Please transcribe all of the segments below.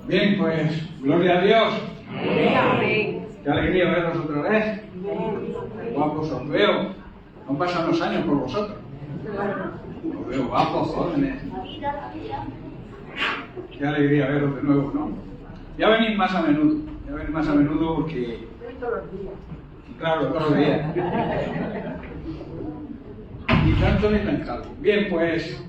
Bien, pues, gloria a Dios. Amén. Qué alegría veros otra vez. Guapos os veo. No pasan los años por vosotros. Os veo guapos, jóvenes. Qué alegría veros de nuevo, ¿no? Ya venís más a menudo. Ya venís más a menudo porque... Claro, todos los días. Ni tanto ni tan calvo. Bien, pues...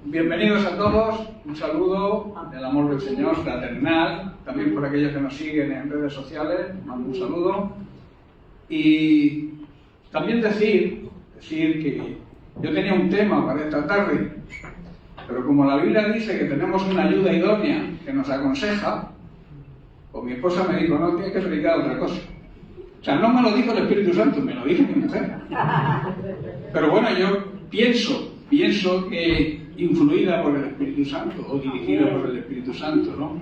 Bienvenidos a todos, un saludo del amor del Señor, fraternal, también por aquellos que nos siguen en redes sociales, mando un saludo. Y también decir que yo tenía un tema para esta tarde, pero como la Biblia dice que tenemos una ayuda idónea que nos aconseja, pues mi esposa me dijo, no, tienes que predicar otra cosa. O sea, no me lo dijo el Espíritu Santo, me lo dijo mi mujer. Pero bueno, yo pienso que influida por el Espíritu Santo o dirigida por el Espíritu Santo, ¿no?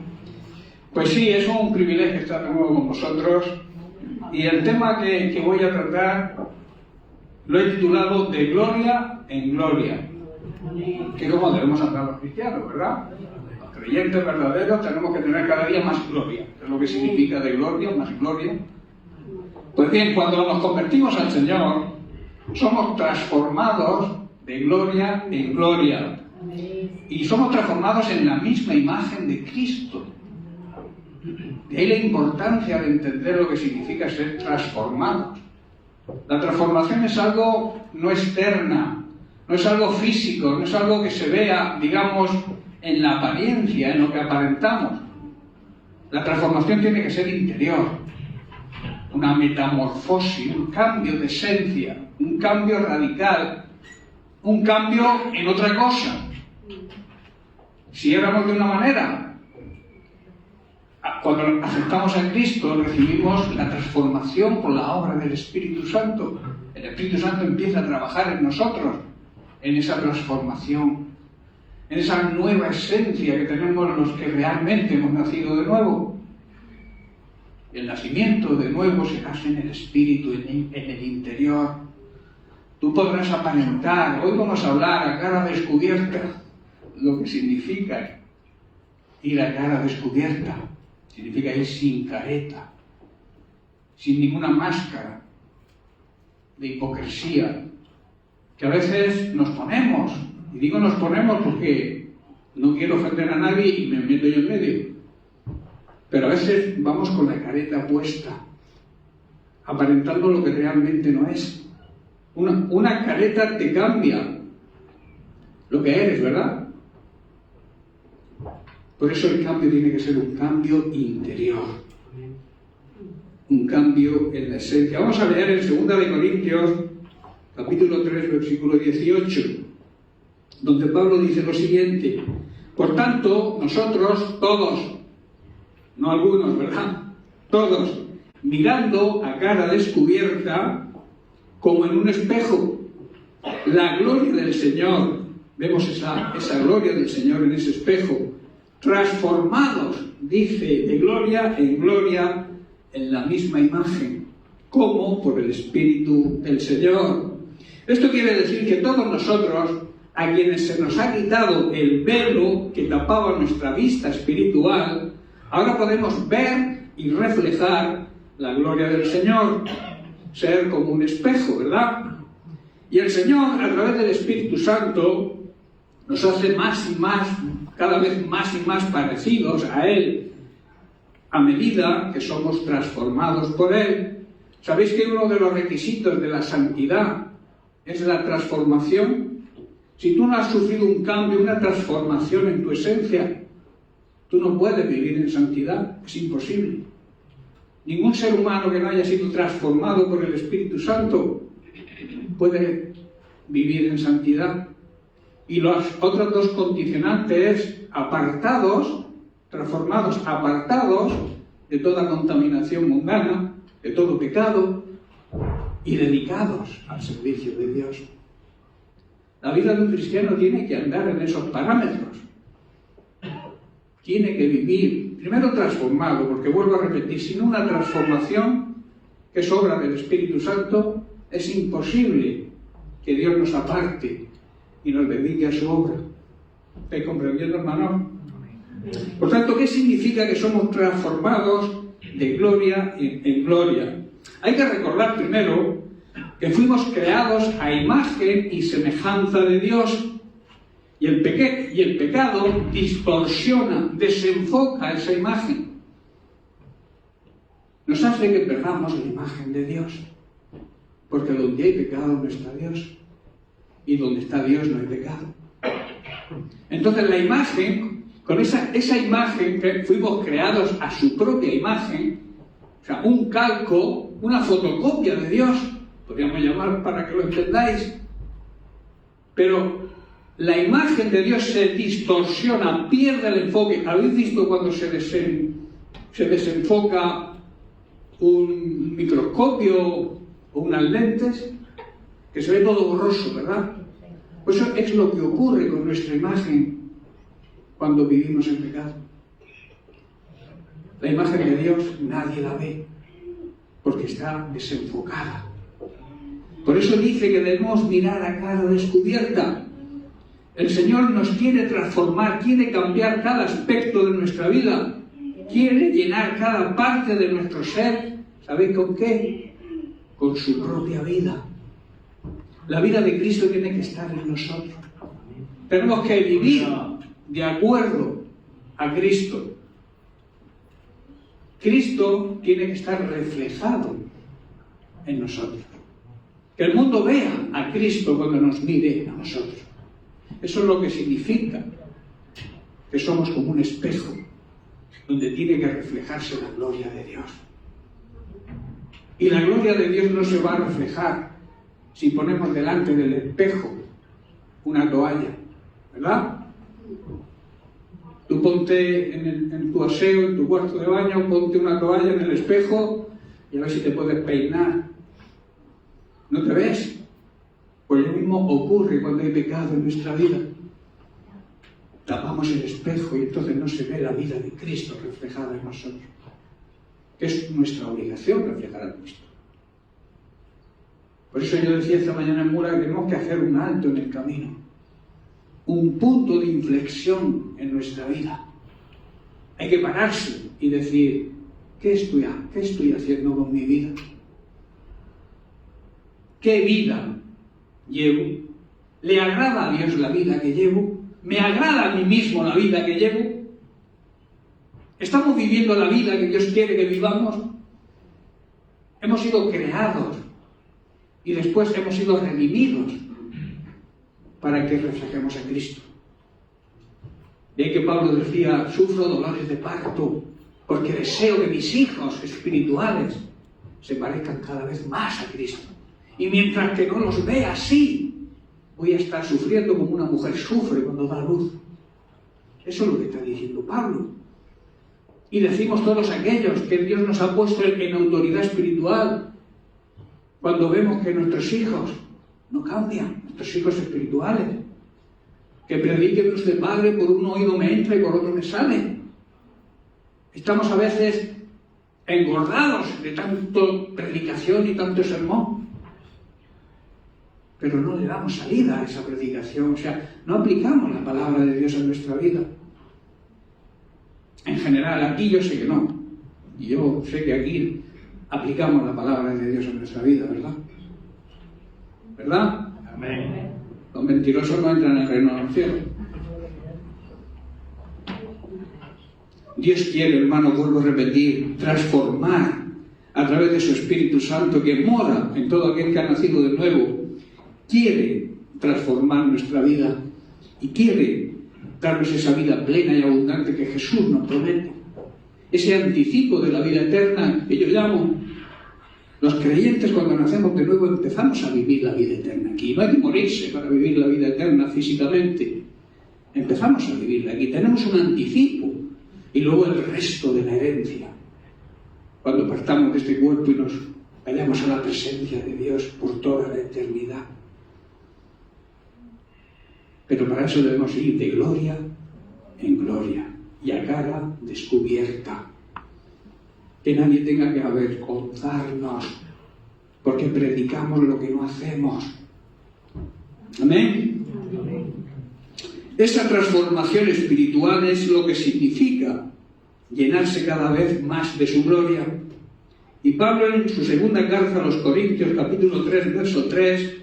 Pues sí, es un privilegio estar de nuevo con vosotros y el tema que voy a tratar lo he titulado De gloria en gloria, que es como debemos andar los cristianos, ¿verdad? Los creyentes verdaderos tenemos que tener cada día más gloria, que es lo que significa de gloria, más gloria. Pues bien, cuando nos convertimos al Señor, somos transformados de gloria en gloria. Y somos transformados en la misma imagen de Cristo. De ahí la importancia de entender lo que significa ser transformados. La transformación es algo no externa, no es algo físico, no es algo que se vea, digamos, en la apariencia, en lo que aparentamos. La transformación tiene que ser interior. Una metamorfosis, un cambio de esencia, un cambio radical, un cambio en otra cosa. Si éramos de una manera, cuando aceptamos a Cristo recibimos la transformación por la obra del Espíritu Santo. El Espíritu Santo empieza a trabajar en nosotros, en esa transformación, en esa nueva esencia que tenemos los que realmente hemos nacido de nuevo. El nacimiento de nuevo se hace en el Espíritu, en el interior. Tú podrás aparentar, hoy vamos a hablar a cara descubierta, lo que significa ir a cara descubierta. Significa ir sin careta, sin ninguna máscara de hipocresía, que a veces nos ponemos, y digo nos ponemos porque no quiero ofender a nadie y me meto yo en medio, pero a veces vamos con la careta puesta, aparentando lo que realmente no es. Una careta te cambia lo que eres, ¿verdad? Por eso el cambio tiene que ser un cambio interior, un cambio en la esencia. Vamos a leer en 2 de Corintios, capítulo 3, versículo 18, donde Pablo dice lo siguiente: por tanto, nosotros todos, no algunos, ¿verdad? Todos, mirando a cara descubierta, como en un espejo, la gloria del Señor, vemos esa gloria del Señor en ese espejo, transformados, dice, de gloria en gloria en la misma imagen, como por el Espíritu del Señor. Esto quiere decir que todos nosotros, a quienes se nos ha quitado el velo que tapaba nuestra vista espiritual, ahora podemos ver y reflejar la gloria del Señor, ser como un espejo, ¿verdad? Y el Señor, a través del Espíritu Santo, nos hace más y más, cada vez más y más parecidos a Él, a medida que somos transformados por Él. ¿Sabéis que uno de los requisitos de la santidad es la transformación? Si tú no has sufrido un cambio, una transformación en tu esencia, tú no puedes vivir en santidad, es imposible. Ningún ser humano que no haya sido transformado por el Espíritu Santo puede vivir en santidad. Y los otros dos condicionantes, apartados, transformados, apartados de toda contaminación mundana, de todo pecado, y dedicados al servicio de Dios. La vida de un cristiano tiene que andar en esos parámetros. Tiene que vivir, primero transformado, porque vuelvo a repetir, sin una transformación, que es obra del Espíritu Santo, es imposible que Dios nos aparte y nos dedique a su obra. ¿Estáis comprendiendo, hermano? Por tanto, ¿qué significa que somos transformados de gloria en gloria? Hay que recordar primero que fuimos creados a imagen y semejanza de Dios. Y el pecado distorsiona, desenfoca esa imagen. Nos hace que perdamos la imagen de Dios. Porque donde hay pecado no está Dios. Y donde está Dios no hay pecado. Entonces la imagen, con esa imagen que fuimos creados a su propia imagen, o sea, un calco, una fotocopia de Dios, podríamos llamar para que lo entendáis, pero la imagen de Dios se distorsiona, pierde el enfoque. ¿Habéis visto cuando se desenfoca un microscopio o unas lentes? Que se ve todo borroso, ¿verdad? Pues eso es lo que ocurre con nuestra imagen cuando vivimos en pecado. La imagen de Dios nadie la ve porque está desenfocada. Por eso dice que debemos mirar a cara descubierta. El Señor nos quiere transformar, quiere cambiar cada aspecto de nuestra vida, quiere llenar cada parte de nuestro ser. ¿Sabéis con qué? Con su propia vida. La vida de Cristo tiene que estar en nosotros. Tenemos que vivir de acuerdo a Cristo. Cristo tiene que estar reflejado en nosotros. Que el mundo vea a Cristo cuando nos mire a nosotros. Eso es lo que significa que somos como un espejo donde tiene que reflejarse la gloria de Dios. Y la gloria de Dios no se va a reflejar si ponemos delante del espejo una toalla, ¿verdad? Tú ponte en tu aseo, en tu cuarto de baño, ponte una toalla en el espejo y a ver si te puedes peinar. ¿No te ves? Pues lo mismo ocurre cuando hay pecado en nuestra vida. Tapamos el espejo y entonces no se ve la vida de Cristo reflejada en nosotros. Es nuestra obligación reflejar a Cristo. Por eso yo decía esta mañana en Mura que tenemos que hacer un alto en el camino. Un punto de inflexión en nuestra vida. Hay que pararse y decir, ¿qué estoy haciendo con mi vida? ¿Qué vida llevo? ¿Le agrada a Dios la vida que llevo? ¿Me agrada a mí mismo la vida que llevo? ¿Estamos viviendo la vida que Dios quiere que vivamos? Hemos sido creados y después hemos sido redimidos para que reflejemos a Cristo. De ahí que Pablo decía, sufro dolores de parto porque deseo que mis hijos espirituales se parezcan cada vez más a Cristo. Y mientras que no los vea así, voy a estar sufriendo como una mujer sufre cuando da luz. Eso es lo que está diciendo Pablo. Y decimos todos aquellos que Dios nos ha puesto en autoridad espiritual, cuando vemos que nuestros hijos no cambian, nuestros hijos espirituales, que prediquen usted padre, por un oído me entra y por otro me sale. Estamos a veces engordados de tanto predicación y tanto sermón, pero no le damos salida a esa predicación, o sea, no aplicamos la palabra de Dios en nuestra vida. En general, aquí yo sé que no, y yo sé que aquí aplicamos la palabra de Dios en nuestra vida, ¿verdad? ¿Verdad? Amén. Los mentirosos no entran en el reino de los cielos. Dios quiere, hermano, vuelvo a repetir, transformar a través de su Espíritu Santo que mora en todo aquel que ha nacido de nuevo. Quiere transformar nuestra vida y quiere darnos esa vida plena y abundante que Jesús nos promete. Ese anticipo de la vida eterna que yo llamo. Los creyentes cuando nacemos de nuevo empezamos a vivir la vida eterna aquí. No hay que morirse para vivir la vida eterna físicamente. Empezamos a vivirla aquí. Tenemos un anticipo y luego el resto de la herencia. Cuando partamos de este cuerpo y nos vayamos a la presencia de Dios por toda la eternidad. Pero para eso debemos ir de gloria en gloria y a cara descubierta. Que nadie tenga que avergonzarnos porque predicamos lo que no hacemos. Amén. Esa transformación espiritual es lo que significa llenarse cada vez más de su gloria. Y Pablo, en su segunda carta a los Corintios, capítulo 3, verso 3,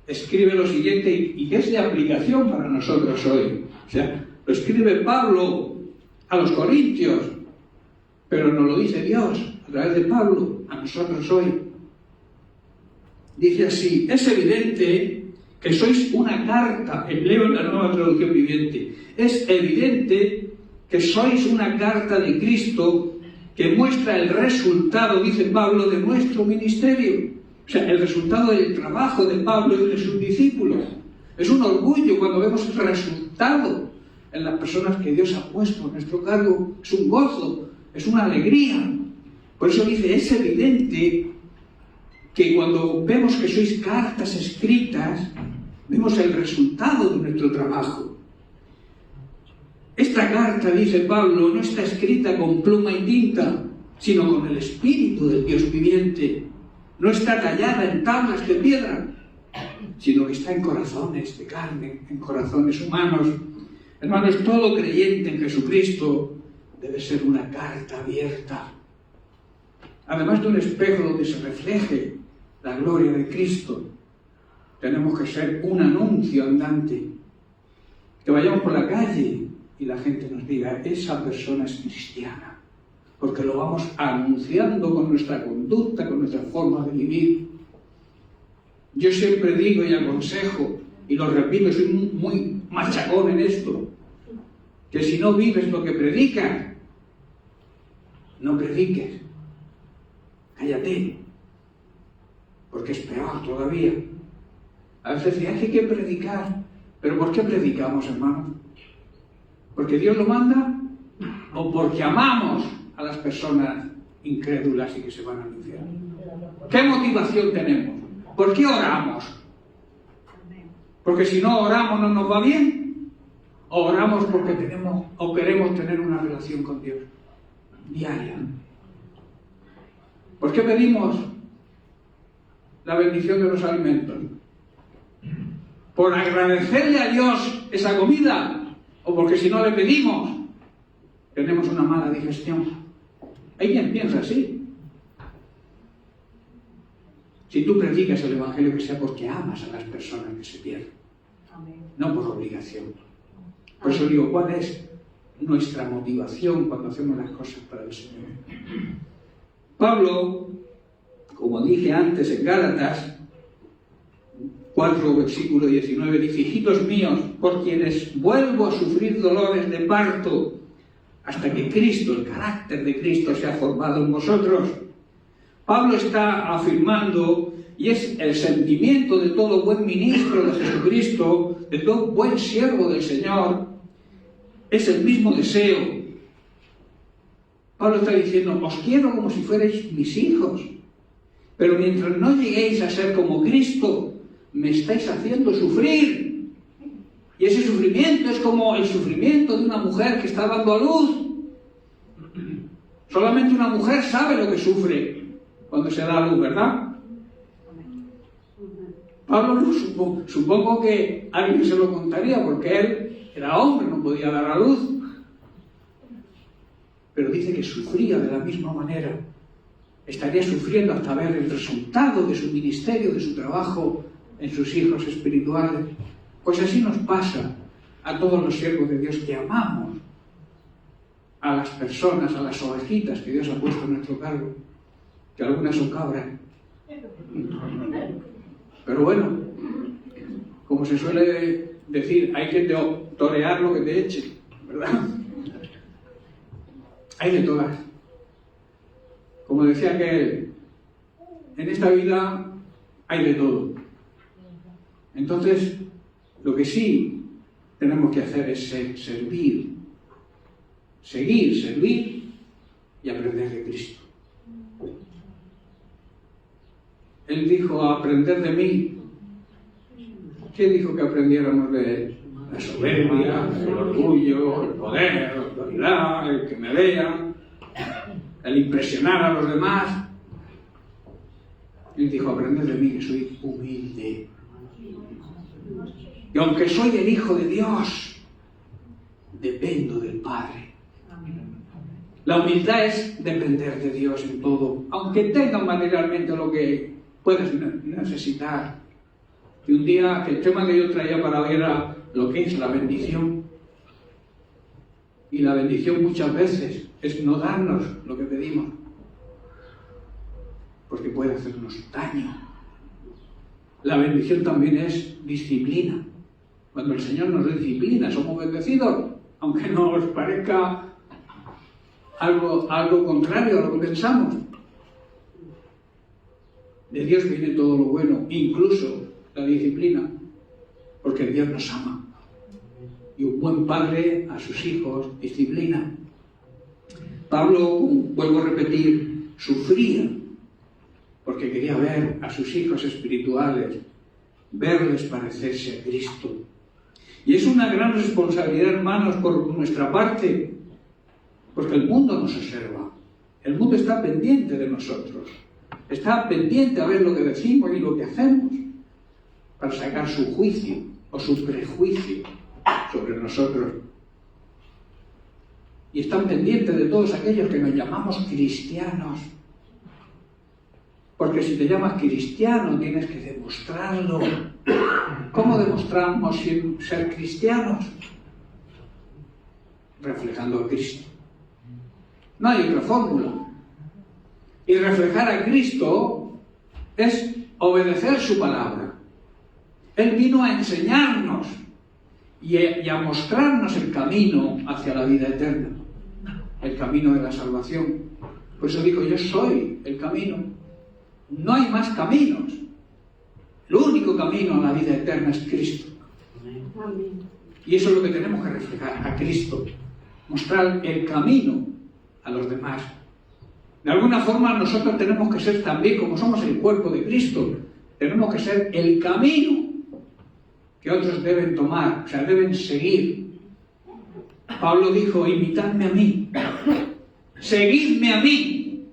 escribe lo siguiente, y que es de aplicación para nosotros hoy. O sea, lo escribe Pablo a los Corintios, pero nos lo dice Dios a través de Pablo a nosotros hoy. Dice así: es evidente que sois una carta, leo en la Nueva Traducción Viviente, es evidente que sois una carta de Cristo que muestra el resultado, dice Pablo, de nuestro ministerio. O sea, el resultado del trabajo de Pablo y de sus discípulos. Es un orgullo cuando vemos el resultado en las personas que Dios ha puesto a nuestro cargo. Es un gozo, es una alegría. Por eso dice, es evidente que cuando vemos que sois cartas escritas, vemos el resultado de nuestro trabajo. Esta carta, dice Pablo, no está escrita con pluma y tinta, sino con el Espíritu del Dios viviente. No está tallada en tablas de piedra, sino que está en corazones de carne, en corazones humanos. Hermanos, todo creyente en Jesucristo debe ser una carta abierta, además de un espejo donde se refleje la gloria de Cristo. Tenemos que ser un anuncio andante, que vayamos por la calle y la gente nos diga, esa persona es cristiana, porque lo vamos anunciando con nuestra conducta, con nuestra forma de vivir. Yo siempre digo y aconsejo, y lo repito, soy muy machacón en esto, que si no vives lo que predicas, no prediques, cállate, porque es peor todavía. A veces dice, hay que predicar, pero ¿por qué predicamos, hermano? ¿Porque Dios lo manda? ¿O porque amamos a las personas incrédulas y que se van al infierno? ¿Qué motivación tenemos? ¿Por qué oramos? ¿Porque si no oramos no nos va bien? ¿O oramos porque tenemos o queremos tener una relación con Dios diaria? ¿Por qué pedimos la bendición de los alimentos? ¿Por agradecerle a Dios esa comida? ¿O porque si no le pedimos tenemos una mala digestión? Hay quien piensa así. Si tú predicas el Evangelio, que sea porque amas a las personas que se pierden, no por obligación. Por eso digo, ¿cuál es nuestra motivación cuando hacemos las cosas para el Señor? Pablo, como dije antes en Gálatas 4, versículo 19, dice, hijitos míos, por quienes vuelvo a sufrir dolores de parto, hasta que Cristo, el carácter de Cristo, se ha formado en vosotros. Pablo está afirmando, y es el sentimiento de todo buen ministro de Jesucristo, de todo buen siervo del Señor, es el mismo deseo. Pablo está diciendo, os quiero como si fuerais mis hijos, pero mientras no lleguéis a ser como Cristo, me estáis haciendo sufrir. Y ese sufrimiento es como el sufrimiento de una mujer que está dando a luz. Solamente una mujer sabe lo que sufre cuando se da a luz, ¿verdad? Pablo no supongo que alguien se lo contaría, porque él era hombre, no podía dar a luz. Pero dice que sufría de la misma manera. Estaría sufriendo hasta ver el resultado de su ministerio, de su trabajo en sus hijos espirituales. Pues así nos pasa a todos los siervos de Dios que amamos a las personas, a las ovejitas que Dios ha puesto en nuestro cargo, que algunas son cabras. Pero bueno, como se suele decir, hay que torear lo que te eche, ¿verdad? Hay de todas. Como decía aquel, en esta vida hay de todo. Entonces, lo que sí tenemos que hacer es servir, seguir, servir y aprender de Cristo. Él dijo, aprender de mí. ¿Quién dijo que aprendiéramos de él? La soberbia, el orgullo, el poder, la autoridad, el que me vea, el impresionar a los demás. Él dijo, aprended de mí que soy humilde. Y aunque soy el Hijo de Dios, dependo del Padre. La humildad es depender de Dios en todo, aunque tengas materialmente lo que puedes necesitar. Y un día, el tema que yo traía para hoy era lo que es la bendición. Y la bendición muchas veces es no darnos lo que pedimos, porque puede hacernos daño. La bendición también es disciplina. Cuando el Señor nos disciplina, somos bendecidos, aunque no os parezca algo contrario a lo que pensamos. De Dios viene todo lo bueno, incluso la disciplina, porque Dios nos ama. Y un buen padre a sus hijos disciplina. Pablo, vuelvo a repetir, sufría porque quería ver a sus hijos espirituales, verles parecerse a Cristo. Y es una gran responsabilidad, hermanos, por nuestra parte, porque el mundo nos observa. El mundo está pendiente de nosotros. Está pendiente a ver lo que decimos y lo que hacemos para sacar su juicio o su prejuicio sobre nosotros. Y están pendientes de todos aquellos que nos llamamos cristianos. Porque si te llamas cristiano tienes que demostrarlo. ¿Cómo demostramos ser cristianos? Reflejando a Cristo. No hay otra fórmula. Y reflejar a Cristo es obedecer su palabra. Él vino a enseñarnos y a mostrarnos el camino hacia la vida eterna, el camino de la salvación. Por eso dijo, yo soy el camino. No hay más caminos. El único camino a la vida eterna es Cristo. Y eso es lo que tenemos que reflejar, a Cristo. Mostrar el camino a los demás. De alguna forma nosotros tenemos que ser también, como somos el cuerpo de Cristo, tenemos que ser el camino que otros deben tomar, o sea, deben seguir. Pablo dijo, imitadme a mí, seguidme a mí.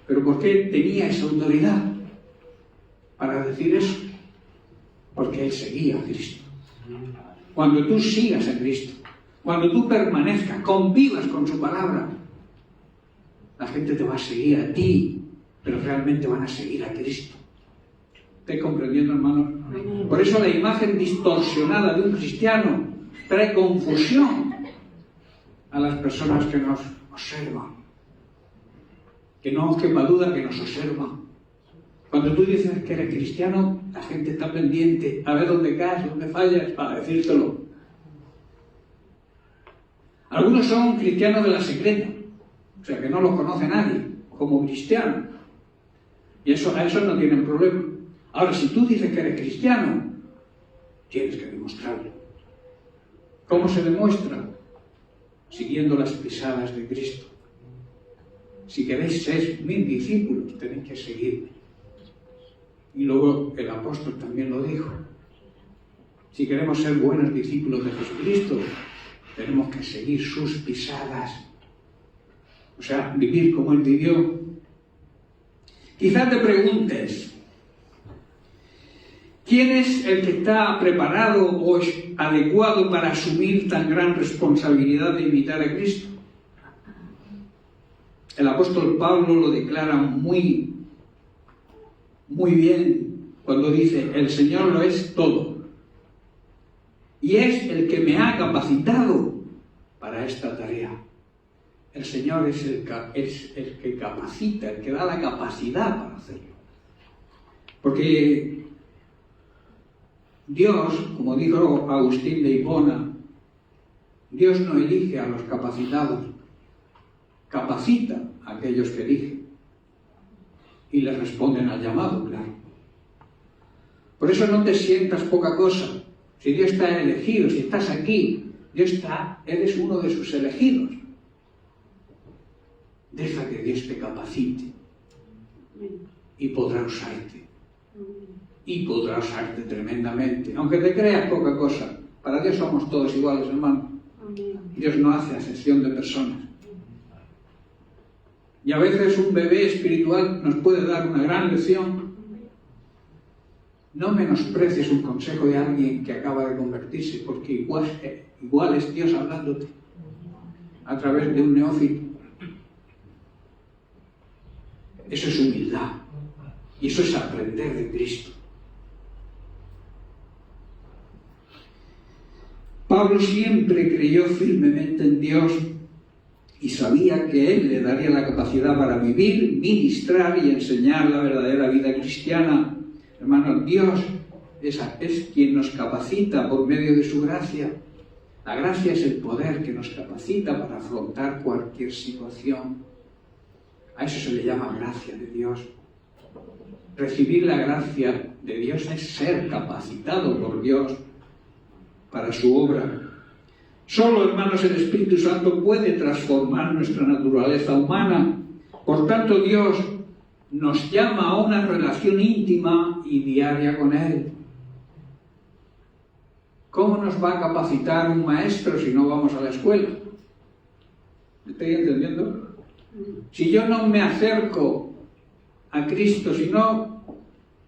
¿Pero por qué tenía esa autoridad para decir eso? Porque él seguía a Cristo. Cuando tú sigas a Cristo, cuando tú permanezcas, convivas con su palabra, la gente te va a seguir a ti, pero realmente van a seguir a Cristo. ¿Estáis comprendiendo, hermanos? Por eso la imagen distorsionada de un cristiano trae confusión a las personas que nos observan. Que no os quepa duda que nos observan. Cuando tú dices que eres cristiano, la gente está pendiente a ver dónde caes, dónde fallas, para decírtelo. Algunos son cristianos de la secreta, o sea que no los conoce nadie como cristianos. Y a eso no tienen problema. Ahora, si tú dices que eres cristiano, tienes que demostrarlo. ¿Cómo se demuestra? Siguiendo las pisadas de Cristo. Si queréis ser mis discípulos, tenéis que seguirme. Y luego el apóstol también lo dijo. Si queremos ser buenos discípulos de Jesucristo, tenemos que seguir sus pisadas. O sea, vivir como Él vivió. Quizás te preguntes, ¿quién es el que está preparado o adecuado para asumir tan gran responsabilidad de imitar a Cristo? El apóstol Pablo lo declara muy bien cuando dice, el Señor lo es todo. Y es el que me ha capacitado para esta tarea. El Señor es el que capacita, el que da la capacidad para hacerlo. Porque Dios, como dijo Agustín de Hipona, Dios no elige a los capacitados, capacita a aquellos que eligen y les responden al llamado, claro. Por eso no te sientas poca cosa. Si Dios te ha elegido, si estás aquí, eres uno de sus elegidos. Deja que Dios te capacite y podrá usarte. Y podrá usarte tremendamente. Aunque te creas poca cosa, para Dios somos todos iguales, hermano. Dios no hace acepción de personas. Y a veces un bebé espiritual nos puede dar una gran lección. no menosprecies un consejo de alguien que acaba de convertirse, porque igual es Dios hablándote a través de un neófito. Eso es humildad. Y eso es aprender de Cristo. Pablo siempre creyó firmemente en Dios y sabía que Él le daría la capacidad para vivir, ministrar y enseñar la verdadera vida cristiana. Hermanos, Dios es quien nos capacita por medio de su gracia. La gracia es el poder que nos capacita para afrontar cualquier situación. A eso se le llama gracia de Dios. Recibir la gracia de Dios es ser capacitado por Dios para su obra. Solo, hermanos, el Espíritu Santo puede transformar nuestra naturaleza humana. Por tanto, Dios nos llama a una relación íntima y diaria con Él. ¿Cómo nos va a capacitar un maestro si no vamos a la escuela? ¿Me estoy entendiendo? Si yo no me acerco a Cristo, si no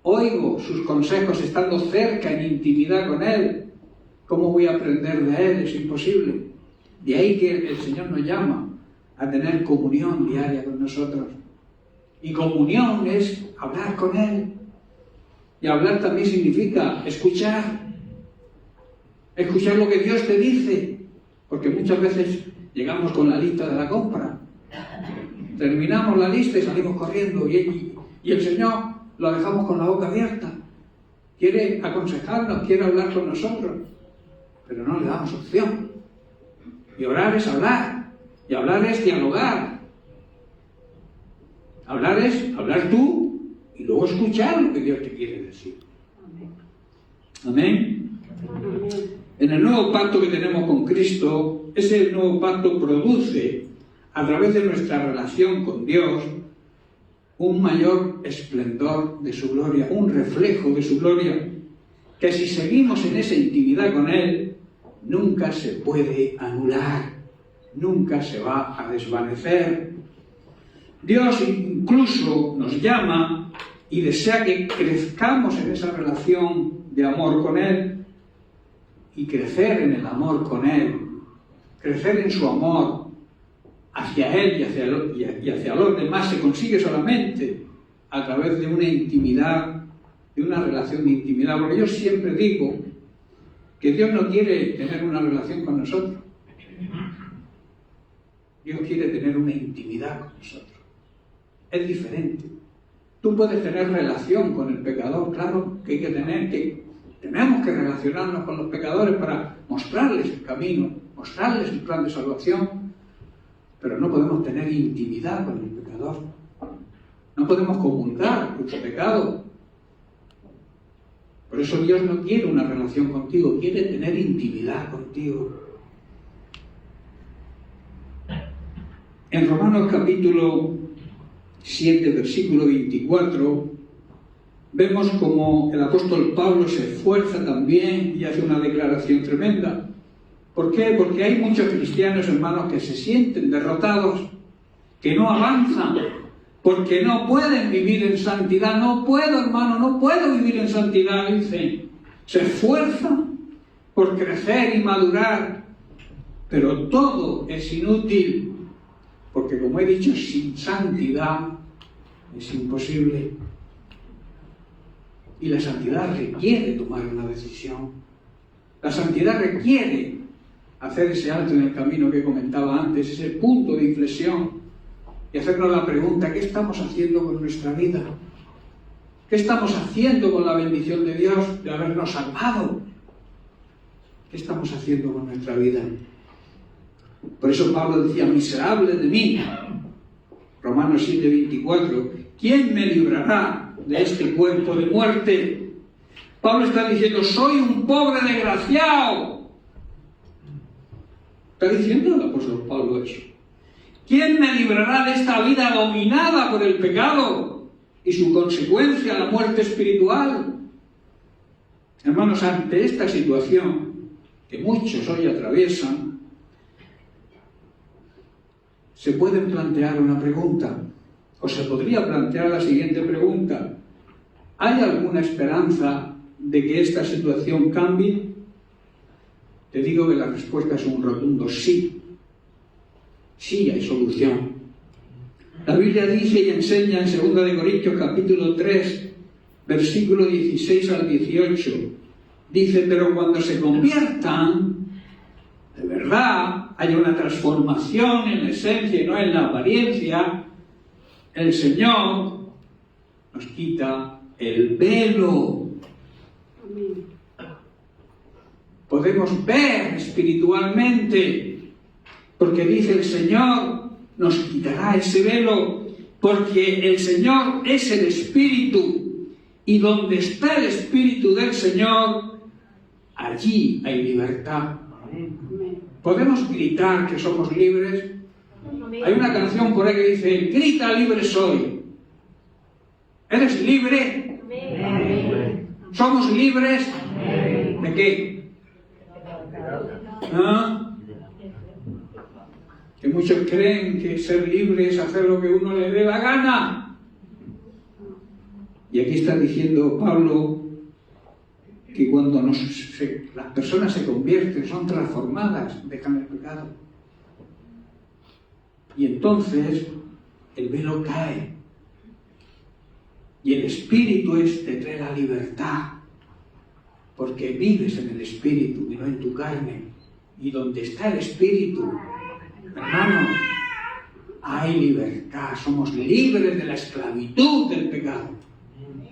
oigo sus consejos estando cerca en intimidad con Él, ¿cómo voy a aprender de Él? Es imposible. De ahí que el Señor nos llama a tener comunión diaria con nosotros. Y comunión es hablar con Él. Y hablar también significa escuchar. Escuchar lo que Dios te dice. Porque muchas veces llegamos con la lista de la compra. Terminamos la lista y salimos corriendo. Y el Señor lo dejamos con la boca abierta. Quiere aconsejarnos, quiere hablar con nosotros. Pero no le damos opción. Y orar es hablar. Y hablar es dialogar. Hablar es hablar tú y luego escuchar lo que Dios te quiere decir. Amén. En el nuevo pacto que tenemos con Cristo, ese nuevo pacto produce, a través de nuestra relación con Dios, un mayor esplendor de su gloria, un reflejo de su gloria, que si seguimos en esa intimidad con Él, nunca se puede anular, nunca se va a desvanecer. Dios incluso nos llama y desea que crezcamos en esa relación de amor con Él y crecer en el amor con Él, crecer en su amor hacia Él y hacia los demás se consigue solamente a través de una intimidad, de una relación de intimidad. Porque yo siempre digo que Dios no quiere tener una relación con nosotros. Dios quiere tener una intimidad con nosotros. Es diferente. Tú puedes tener relación con el pecador, claro que hay que tener, que tenemos que relacionarnos con los pecadores para mostrarles el camino, mostrarles el plan de salvación, pero no podemos tener intimidad con el pecador. No podemos comulgar con su pecado. Por eso Dios no quiere una relación contigo, quiere tener intimidad contigo. En Romanos capítulo 7, versículo 24, vemos como el apóstol Pablo se esfuerza también y hace una declaración tremenda. ¿Por qué? Porque hay muchos cristianos, hermanos, que se sienten derrotados, que no avanzan, porque no pueden vivir en santidad. No puedo, hermano, no puedo vivir en santidad, dicen. Se esfuerzan por crecer y madurar, pero todo es inútil, porque como he dicho, sin santidad es imposible. Y la santidad requiere tomar una decisión. La santidad requiere hacer ese alto en el camino que comentaba antes, ese punto de inflexión, y hacernos la pregunta: ¿qué estamos haciendo con nuestra vida? ¿Qué estamos haciendo con la bendición de Dios de habernos salvado? ¿Qué estamos haciendo con nuestra vida? Por eso Pablo decía: miserable de mí. Romanos 7, 24. ¿Quién me librará de este cuerpo de muerte? Pablo está diciendo: soy un pobre desgraciado. Está diciendo el apóstol Pablo eso. ¿Quién me librará de esta vida dominada por el pecado y su consecuencia, la muerte espiritual? Hermanos, ante esta situación que muchos hoy atraviesan, se pueden plantear una pregunta, o se podría plantear la siguiente pregunta: ¿hay alguna esperanza de que esta situación cambie? Te digo que la respuesta es un rotundo sí. Sí hay solución. La Biblia dice y enseña en 2 Corintios capítulo 3, versículo 16 al 18. Dice, pero cuando se conviertan, de verdad, hay una transformación en la esencia y no en la apariencia, el Señor nos quita el velo. Podemos ver espiritualmente, porque dice el Señor nos quitará ese velo, porque el Señor es el Espíritu, y donde está el Espíritu del Señor, allí hay libertad. ¿Podemos gritar que somos libres? Hay una canción por ahí que dice, grita libre soy. ¿Eres libre? ¿Somos libres? ¿De qué? ¿Ah? Que muchos creen que ser libre es hacer lo que uno le dé la gana. Y aquí está diciendo Pablo que cuando las personas se convierten, son transformadas, dejan el pecado. Y entonces el velo cae. Y el Espíritu te trae la libertad. Porque vives en el Espíritu y no en tu carne. Y donde está el Espíritu, hermano, hay libertad. Somos libres de la esclavitud del pecado,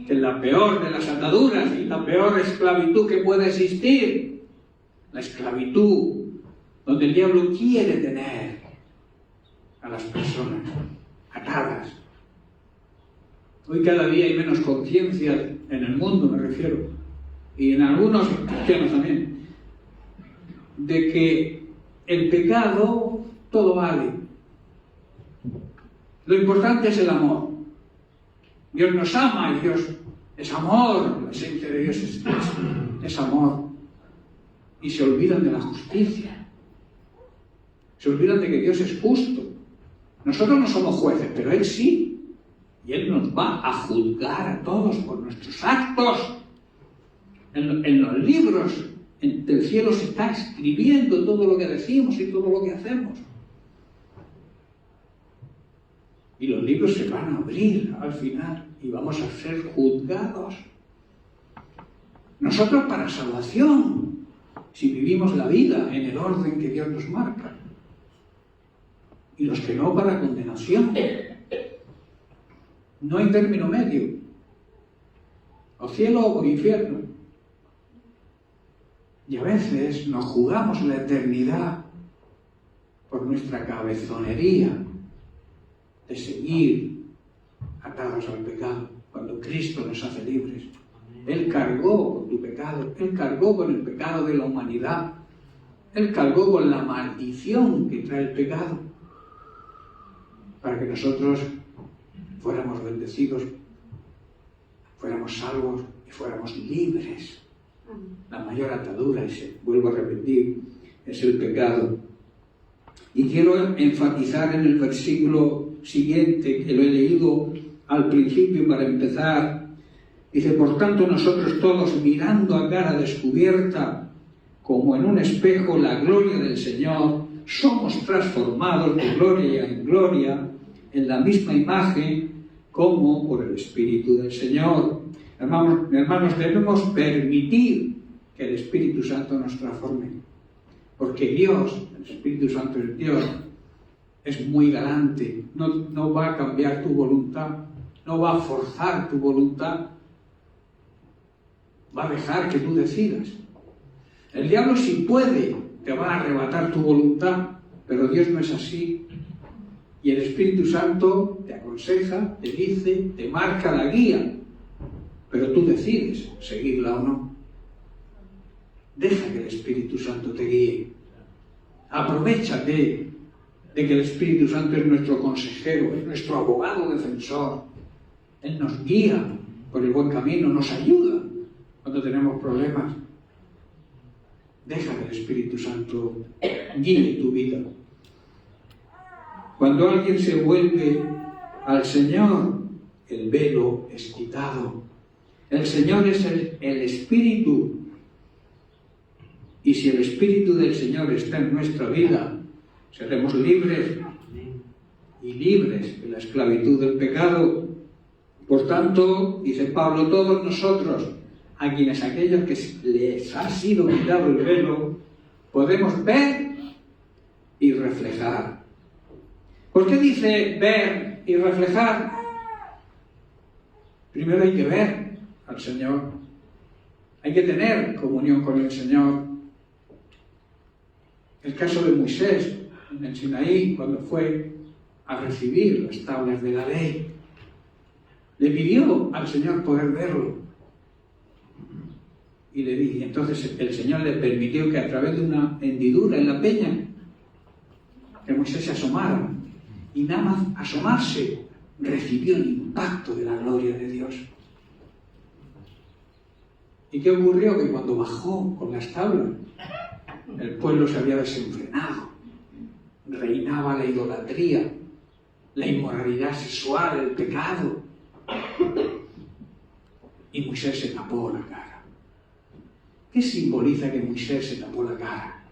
que es la peor de las ataduras y la peor esclavitud que pueda existir. La esclavitud donde el diablo quiere tener a las personas atadas. Hoy cada día hay menos conciencia en el mundo, me refiero, y en algunos cristianos también, de que el pecado todo vale. Lo importante es el amor. Dios nos ama y Dios es amor. La esencia de Dios es amor. Y se olvidan de la justicia. Se olvidan de que Dios es justo. Nosotros no somos jueces, pero Él sí. Y Él nos va a juzgar a todos por nuestros actos. En los libros del cielo se está escribiendo todo lo que decimos y todo lo que hacemos. Y los libros se van a abrir al final y vamos a ser juzgados. Nosotros para salvación, si vivimos la vida en el orden que Dios nos marca. Y los que no para condenación. No hay término medio. O cielo o infierno. Y a veces nos jugamos la eternidad por nuestra cabezonería de seguir atados al pecado, cuando Cristo nos hace libres. Él cargó con tu pecado, Él cargó con el pecado de la humanidad, Él cargó con la maldición que trae el pecado, para que nosotros fuéramos bendecidos, fuéramos salvos y fuéramos libres. La mayor atadura, vuelvo a repetir, es el pecado. Y quiero enfatizar en el versículo siguiente, que lo he leído al principio para empezar. Dice, por tanto nosotros todos, mirando a cara descubierta, como en un espejo, la gloria del Señor, somos transformados de gloria en gloria, en la misma imagen, como por el Espíritu del Señor. Hermanos, debemos permitir que el Espíritu Santo nos transforme. Porque Dios, el Espíritu Santo es Dios, es muy galante. No va a cambiar tu voluntad, no va a forzar tu voluntad, va a dejar que tú decidas. El diablo, si puede, te va a arrebatar tu voluntad, pero Dios no es así. Y el Espíritu Santo te aconseja, te dice, te marca la guía, pero tú decides seguirla o no. Deja que el Espíritu Santo te guíe. Aprovéchate de que el Espíritu Santo es nuestro consejero, es nuestro abogado defensor. Él nos guía por el buen camino, nos ayuda cuando tenemos problemas. Deja que el Espíritu Santo guíe tu vida. Cuando alguien se vuelve al Señor, el velo es quitado. El Señor es el Espíritu. Y si el Espíritu del Señor está en nuestra vida, seremos libres y libres de la esclavitud del pecado. Por tanto, dice Pablo, todos nosotros, a quienes aquellos que les ha sido quitado el velo, podemos ver y reflejar. ¿Por qué dice ver y reflejar? Primero hay que ver al Señor. Hay que tener comunión con el Señor. El caso de Moisés en el Sinaí, cuando fue a recibir las tablas de la ley, le pidió al Señor poder verlo. Y le dije, entonces el Señor le permitió que a través de una hendidura en la peña, que Moisés se asomara. Y nada más asomarse, recibió el impacto de la gloria de Dios. ¿Y qué ocurrió? Que cuando bajó con las tablas, el pueblo se había desenfrenado. Reinaba la idolatría, la inmoralidad sexual, el pecado. Y Moisés se tapó la cara. ¿Qué simboliza que Moisés se tapó la cara?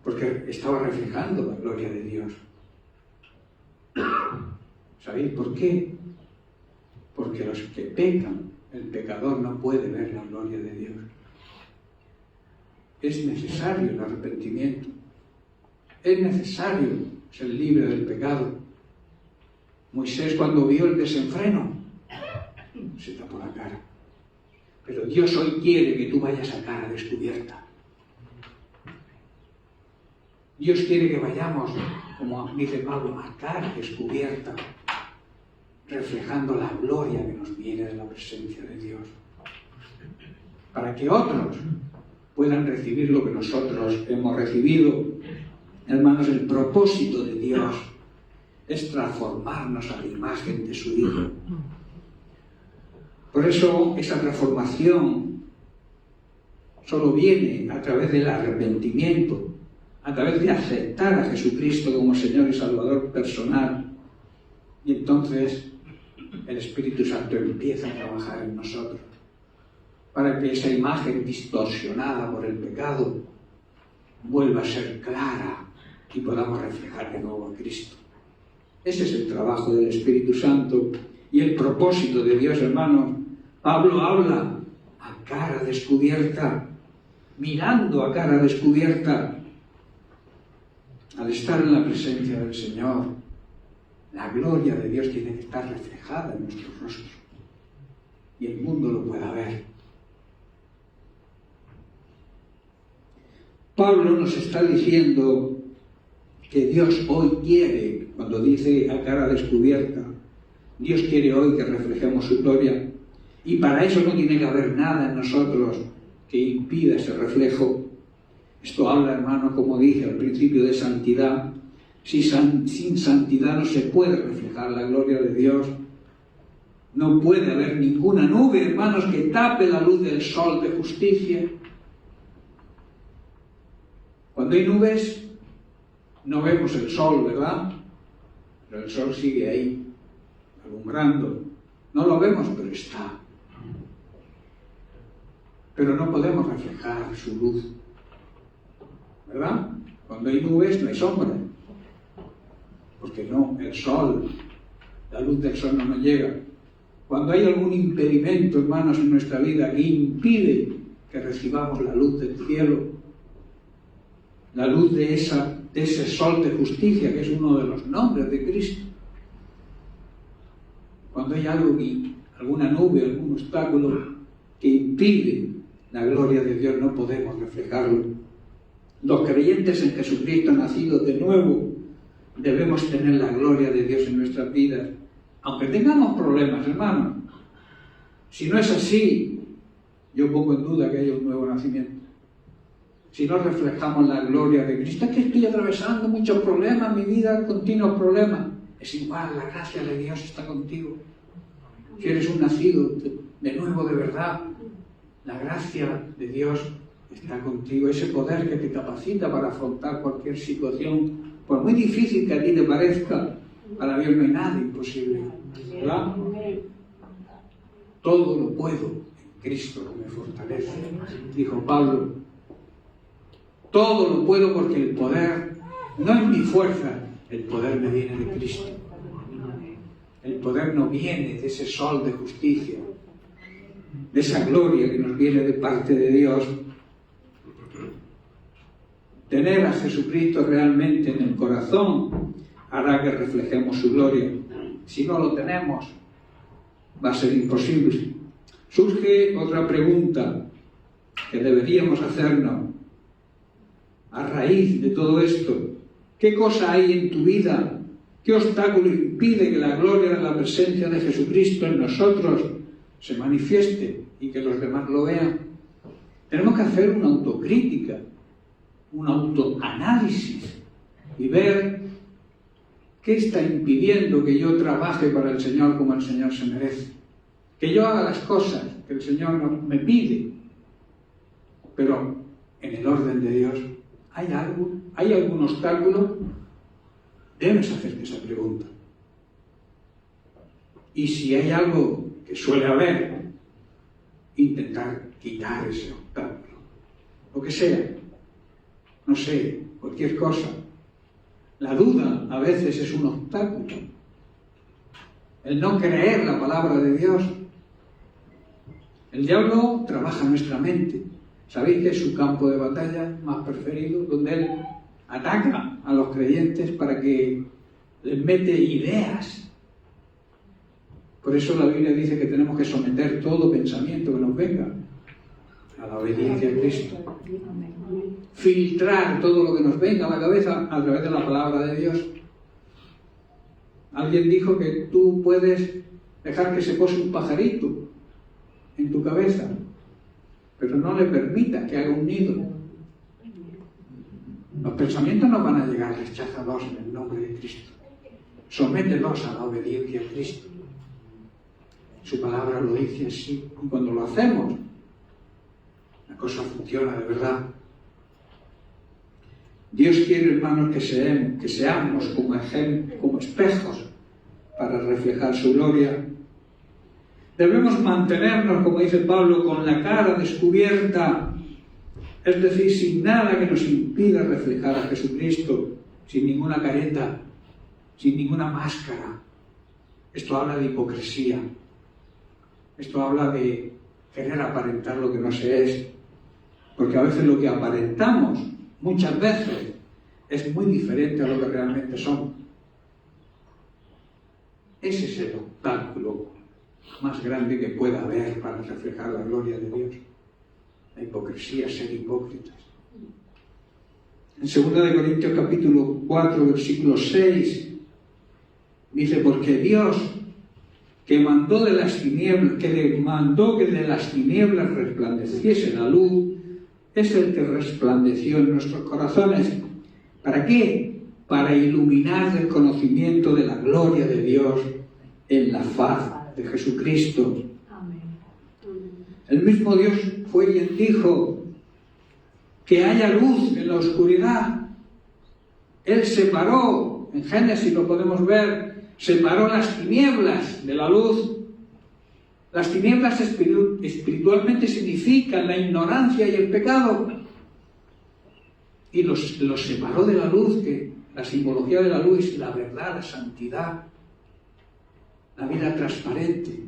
Porque estaba reflejando la gloria de Dios. ¿Sabéis por qué? Porque los que pecan, el pecador no puede ver la gloria de Dios. Es necesario el arrepentimiento. Es necesario ser libre del pecado. Moisés, cuando vio el desenfreno, se tapó la cara. Pero Dios hoy quiere que tú vayas a cara descubierta. Dios quiere que vayamos, como dice Pablo, a cara descubierta, reflejando la gloria que nos viene de la presencia de Dios. Para que otros puedan recibir lo que nosotros hemos recibido. Hermanos, el propósito de Dios es transformarnos a la imagen de su Hijo. Por eso esa transformación solo viene a través del arrepentimiento, a través de aceptar a Jesucristo como Señor y Salvador personal. Y entonces el Espíritu Santo empieza a trabajar en nosotros para que esa imagen distorsionada por el pecado vuelva a ser clara y podamos reflejar de nuevo a Cristo. Ese es el trabajo del Espíritu Santo y el propósito de Dios, hermanos. Pablo habla a cara descubierta, mirando a cara descubierta. Al estar en la presencia del Señor, la gloria de Dios tiene que estar reflejada en nuestros rostros y el mundo lo pueda ver. Pablo nos está diciendo que Dios hoy quiere, cuando dice a cara descubierta, Dios quiere hoy que reflejemos su gloria, y para eso no tiene que haber nada en nosotros que impida ese reflejo. Esto habla, hermano, como dije al principio, de santidad. Sin santidad no se puede reflejar la gloria de Dios. No puede haber ninguna nube, hermanos, que tape la luz del sol de justicia. Cuando hay nubes, no vemos el sol, ¿verdad? Pero el sol sigue ahí, alumbrando. No lo vemos, pero está. Pero no podemos reflejar su luz, ¿verdad? Cuando hay nubes no hay sombra, porque no, el sol, la luz del sol no nos llega. Cuando hay algún impedimento, hermanos, en nuestra vida que impide que recibamos la luz del cielo, la luz de ese sol de justicia, que es uno de los nombres de Cristo, cuando hay algo, alguna nube, algún obstáculo que impide la gloria de Dios, no podemos reflejarlo. Los creyentes en Jesucristo nacidos de nuevo debemos tener la gloria de Dios en nuestras vidas, aunque tengamos problemas, hermanos. Si no es así, yo pongo en duda que haya un nuevo nacimiento. Si no reflejamos la gloria de Cristo, es que estoy atravesando muchos problemas, mi vida, continuos problemas. Es igual, la gracia de Dios está contigo. Si eres un nacido de nuevo de verdad, la gracia de Dios está contigo. Ese poder que te capacita para afrontar cualquier situación, por muy difícil que a ti te parezca, para Dios no hay nada imposible, ¿verdad? Todo lo puedo en Cristo que me fortalece, dijo Pablo. Todo lo puedo porque el poder no es mi fuerza, el poder me viene de Cristo. El poder no viene de ese sol de justicia, de esa gloria que nos viene de parte de Dios. Tener a Jesucristo realmente en el corazón hará que reflejemos su gloria. Si no lo tenemos, va a ser imposible. Surge otra pregunta que deberíamos hacernos a raíz de todo esto. ¿Qué cosa hay en tu vida? ¿Qué obstáculo impide que la gloria de la presencia de Jesucristo en nosotros se manifieste y que los demás lo vean? Tenemos que hacer una autocrítica, un autoanálisis y ver qué está impidiendo que yo trabaje para el Señor como el Señor se merece. Que yo haga las cosas que el Señor me pide. Pero en el orden de Dios, ¿hay algo? ¿Hay algún obstáculo? Debes hacerte esa pregunta. Y si hay algo que suele haber, intentar quitar ese obstáculo. Lo que sea. No sé, cualquier cosa. La duda a veces es un obstáculo. El no creer la palabra de Dios. El diablo trabaja nuestra mente. ¿Sabéis que es su campo de batalla más preferido? Donde él ataca a los creyentes para que les mete ideas. Por eso la Biblia dice que tenemos que someter todo pensamiento que nos venga a la obediencia a Cristo. Filtrar todo lo que nos venga a la cabeza a través de la palabra de Dios. Alguien dijo que tú puedes dejar que se pose un pajarito en tu cabeza, pero no le permitas que haga un nido. Los pensamientos no van a llegar, recházalos en el nombre de Cristo. Somételos a la obediencia a Cristo. Su palabra lo dice así. Y cuando lo hacemos, la cosa funciona de verdad. Dios quiere, hermanos, que seamos como espejos para reflejar su gloria. Debemos mantenernos, como dice Pablo, con la cara descubierta, es decir, sin nada que nos impida reflejar a Jesucristo, sin ninguna careta, sin ninguna máscara. Esto habla de hipocresía. Esto habla de querer aparentar lo que no se es. Porque a veces lo que aparentamos, muchas veces, es muy diferente a lo que realmente somos. Ese es el obstáculo más grande que pueda haber para reflejar la gloria de Dios. La hipocresía, ser hipócritas. En 2 Corintios capítulo 4, versículo 6, dice, porque Dios, que mandó que de las tinieblas resplandeciese la luz, es el que resplandeció en nuestros corazones. ¿Para qué? Para iluminar el conocimiento de la gloria de Dios en la faz de Jesucristo. El mismo Dios fue quien dijo que haya luz en la oscuridad. Él separó, en Génesis lo podemos ver, separó las tinieblas de la luz. Las tinieblas espiritualmente significan la ignorancia y el pecado. Y los separó de la luz, que la simbología de la luz es la verdad, la santidad, la vida transparente,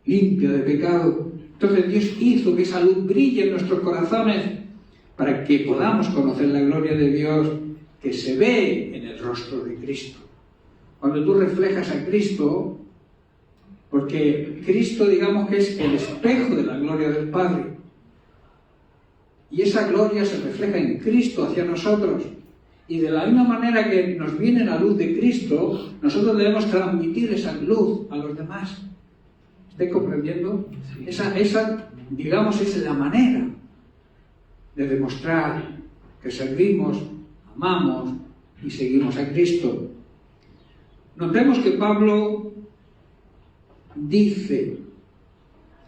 limpia de pecado. Entonces Dios hizo que esa luz brille en nuestros corazones para que podamos conocer la gloria de Dios que se ve en el rostro de Cristo. Cuando tú reflejas a Cristo, porque Cristo, digamos que es el espejo de la gloria del Padre, y esa gloria se refleja en Cristo hacia nosotros, y de la misma manera que nos viene la luz de Cristo, nosotros debemos transmitir esa luz a los demás. ¿Estáis comprendiendo? Esa, digamos, es la manera de demostrar que servimos, amamos y seguimos a Cristo. Notemos que Pablo dice,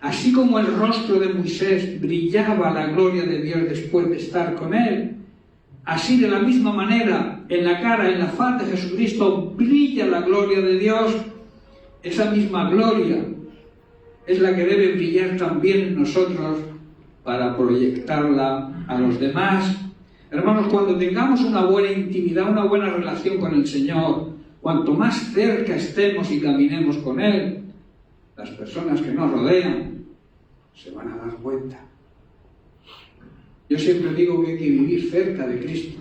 así como el rostro de Moisés brillaba la gloria de Dios después de estar con él, así de la misma manera en la cara, en la faz de Jesucristo brilla la gloria de Dios esa misma gloria es la que debe brillar también en nosotros para proyectarla a los demás. Hermanos, cuando tengamos una buena intimidad, una buena relación con el Señor, cuanto más cerca estemos y caminemos con Él, las personas que nos rodean se van a dar cuenta. Yo siempre digo que hay que vivir cerca de Cristo,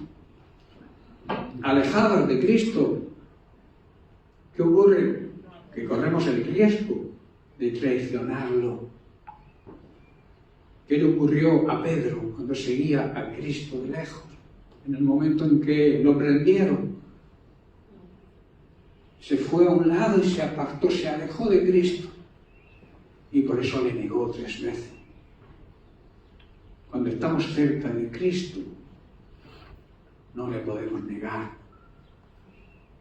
alejados de Cristo. ¿Qué ocurre? Que corremos el riesgo de traicionarlo. ¿Qué le ocurrió a Pedro cuando seguía a Cristo de lejos? En el momento en que lo prendieron, se fue a un lado y se apartó, se alejó de Cristo. Y por eso le negó 3 veces. Cuando estamos cerca de Cristo, no le podemos negar.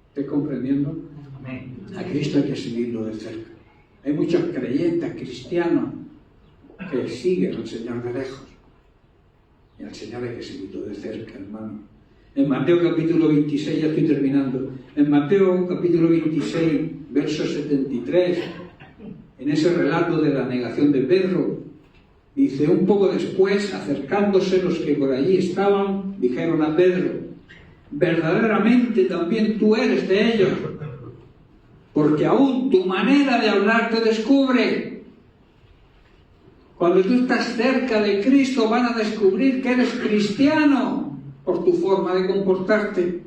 ¿Estás comprendiendo? Amén. A Cristo hay que seguirlo de cerca. Hay muchos creyentes cristianos que siguen al Señor de lejos. Y al Señor hay que seguirlo de cerca, hermano. En Mateo capítulo 26, ya estoy terminando. En Mateo capítulo 26, verso 73, en ese relato de la negación de Pedro, dice: un poco después, acercándose los que por allí estaban, dijeron a Pedro: verdaderamente también tú eres de ellos, porque aún tu manera de hablar te descubre. Cuando tú estás cerca de Cristo van a descubrir que eres cristiano por tu forma de comportarte.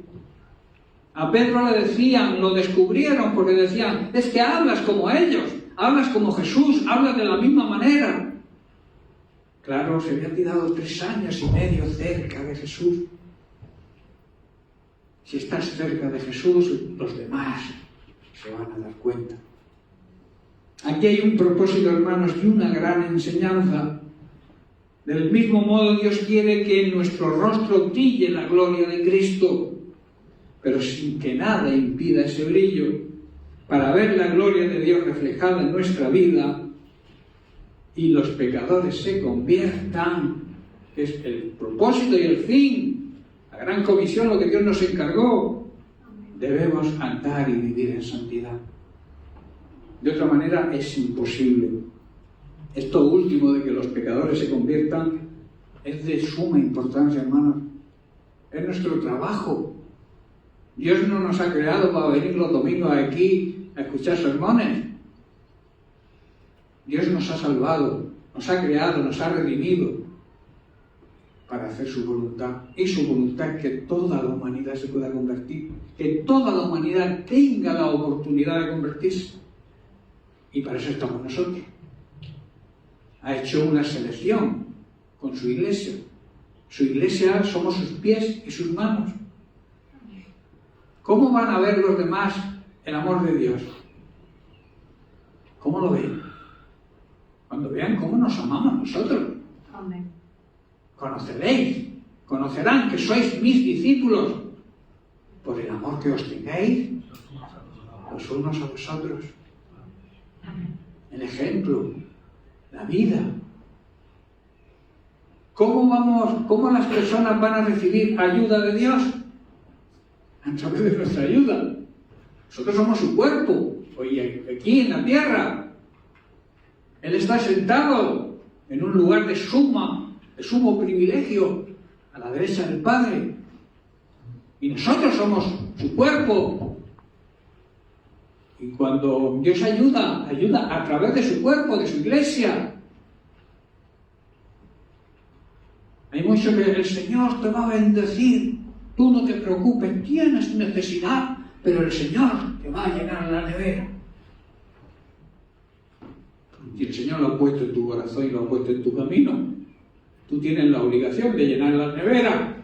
A Pedro le decían, lo descubrieron porque decían: es que hablas como ellos, hablas como Jesús, hablas de la misma manera. Claro, se había tirado 3 años y medio cerca de Jesús. Si estás cerca de Jesús, los demás se van a dar cuenta. Aquí hay un propósito, hermanos, y una gran enseñanza. Del mismo modo, Dios quiere que en nuestro rostro brille la gloria de Cristo, pero sin que nada impida ese brillo. Para ver la gloria de Dios reflejada en nuestra vida y los pecadores se conviertan, que es el propósito y el fin, la gran comisión, lo que Dios nos encargó, debemos andar y vivir en santidad. De otra manera es imposible. Esto último de que los pecadores se conviertan es de suma importancia, hermanos. Es nuestro trabajo. Dios no nos ha creado para venir los domingos aquí a escuchar sermones. Dios nos ha salvado, nos ha creado, nos ha redimido para hacer su voluntad. Y su voluntad es que toda la humanidad se pueda convertir, que toda la humanidad tenga la oportunidad de convertirse. Y para eso estamos nosotros. Ha hecho una selección con su iglesia. Su iglesia somos sus pies y sus manos. ¿Cómo van a ver los demás el amor de Dios? ¿Cómo lo ven? Cuando vean cómo nos amamos nosotros. Amén. Conocerán que sois mis discípulos por el amor que os tengáis los unos a vosotros. El ejemplo, la vida. ¿Cómo las personas van a recibir ayuda de Dios? A través de nuestra ayuda. Nosotros somos su cuerpo, hoy aquí en la tierra. Él está sentado en un lugar de sumo privilegio, a la derecha del Padre. Y nosotros somos su cuerpo. Y cuando Dios ayuda a través de su cuerpo, de su iglesia. Hay mucho que el Señor te va a bendecir. Tú no te preocupes, tienes necesidad, pero el Señor te va a llenar la nevera. Y el Señor lo ha puesto en tu corazón y lo ha puesto en tu camino. Tú tienes la obligación de llenar la nevera.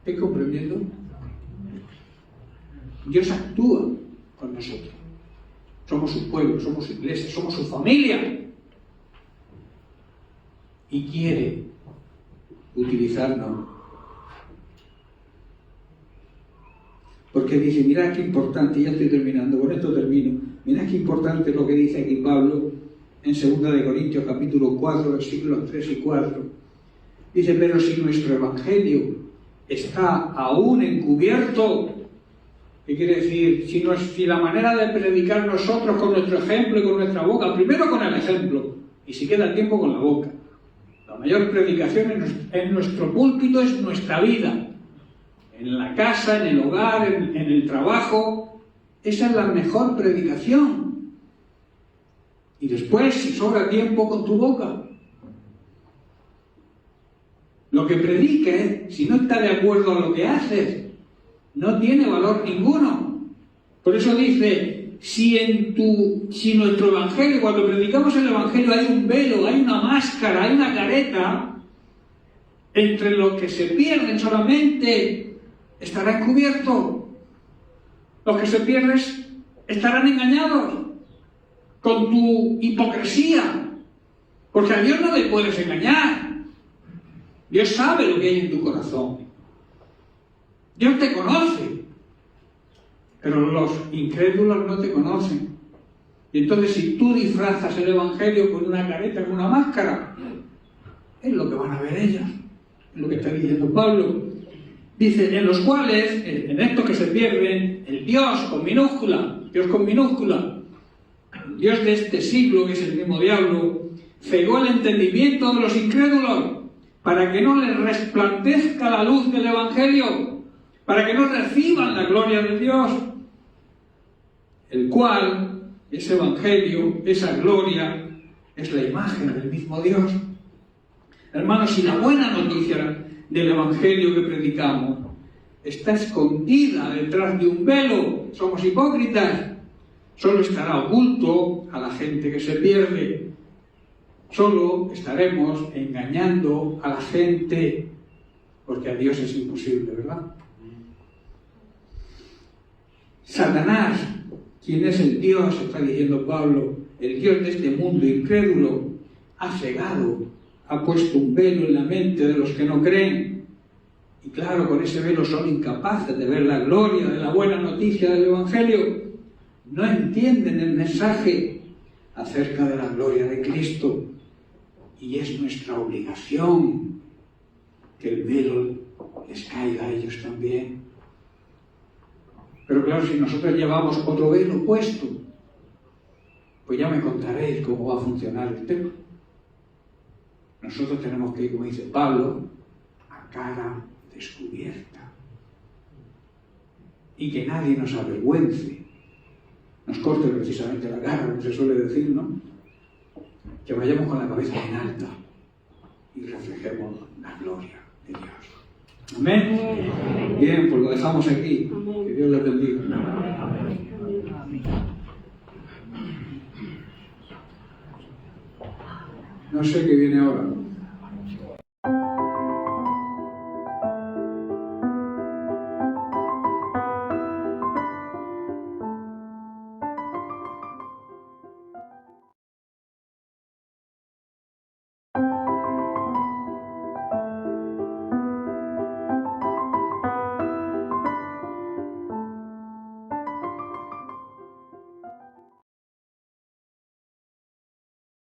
¿Estás comprendiendo? Dios actúa con nosotros. Somos su pueblo, somos su iglesia, somos su familia. Y quiere utilizarnos. Porque dice, mirad qué importante, ya estoy terminando, con esto termino. Mirad qué importante es lo que dice aquí Pablo en 2 de Corintios capítulo 4, versículos 3 y 4. Dice, pero si nuestro evangelio está aún encubierto, ¿Qué quiere decir? Si la manera de predicar nosotros con nuestro ejemplo y con nuestra boca, primero con el ejemplo, y si queda tiempo con la boca. La mayor predicación en nuestro púlpito es nuestra vida. En la casa, en el hogar, en el trabajo. Esa es la mejor predicación. Y después, si sobra tiempo, con tu boca. Lo que prediques, si no está de acuerdo a lo que haces, no tiene valor ninguno. Por eso dice, si nuestro evangelio, cuando predicamos el evangelio, hay un velo, hay una máscara, hay una careta, entre los que se pierden solamente estarán cubiertos. Los que se pierden estarán engañados con tu hipocresía, porque a Dios no le puedes engañar. Dios sabe lo que hay en tu corazón. Dios te conoce, pero los incrédulos no te conocen. Y entonces, si tú disfrazas el evangelio con una careta, con una máscara, es lo que van a ver ellos. Es lo que está diciendo Pablo. Dice, en los cuales, en estos que se pierden, el Dios con minúscula, el Dios de este siglo, que es el mismo diablo, cegó el entendimiento de los incrédulos para que no les resplandezca la luz del evangelio, para que no reciban la gloria de Dios, el cual, ese evangelio, esa gloria, es la imagen del mismo Dios. Hermanos, si la buena noticia del evangelio que predicamos está escondida detrás de un velo, somos hipócritas, solo estará oculto a la gente que se pierde. Solo estaremos engañando a la gente, porque a Dios es imposible, ¿verdad? Satanás, quien es el Dios, está diciendo Pablo, el Dios de este mundo incrédulo, ha cegado, ha puesto un velo en la mente de los que no creen. Y claro, con ese velo son incapaces de ver la gloria de la buena noticia del Evangelio. No entienden el mensaje acerca de la gloria de Cristo. Y es nuestra obligación que el velo les caiga a ellos también. Pero claro, si nosotros llevamos otro velo puesto, pues ya me contaréis cómo va a funcionar el tema. Nosotros tenemos que ir, como dice Pablo, a cara descubierta. Y que nadie nos avergüence, nos corte precisamente la cara, como se suele decir, ¿no? Que vayamos con la cabeza en alta y reflejemos la gloria de Dios. ¿Amén? Bien, pues lo dejamos aquí. Que Dios les bendiga. No sé qué viene ahora.